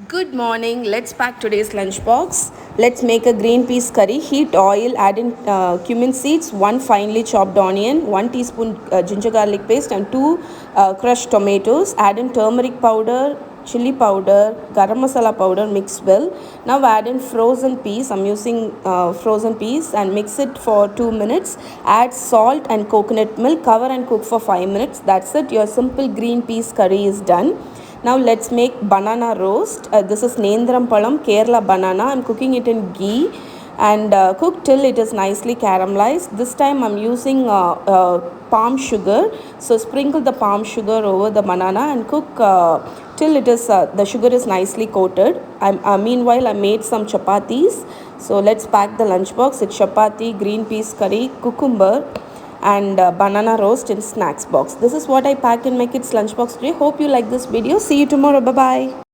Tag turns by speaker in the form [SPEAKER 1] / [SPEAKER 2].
[SPEAKER 1] Good morning. Let's pack today's lunchbox. Let's make a green peas curry. Heat oil, add in cumin seeds, 1 finely chopped onion, 1 teaspoon ginger garlic paste, and 2 crushed tomatoes. Add in turmeric powder, chilli powder, garam masala powder, mix well. Now add in frozen peas. I'm using frozen peas and mix it for 2 minutes. Add salt and coconut milk. Cover and cook for 5 minutes. That's it. Your simple green peas curry is done. Now let's make banana roast. This is Nendrapazham Kerala banana. I'm cooking it in ghee and cook till it is nicely caramelized. This time I'm using palm sugar. So sprinkle the palm sugar over the banana and cook till it is the sugar is nicely coated. Meanwhile I made some chapatis. So let's pack the lunchbox. It's chapati, green peas curry, cucumber, and banana roast in snacks box. This is what I packed in my kids lunchbox today. Hope you like this video. See you tomorrow. Bye bye.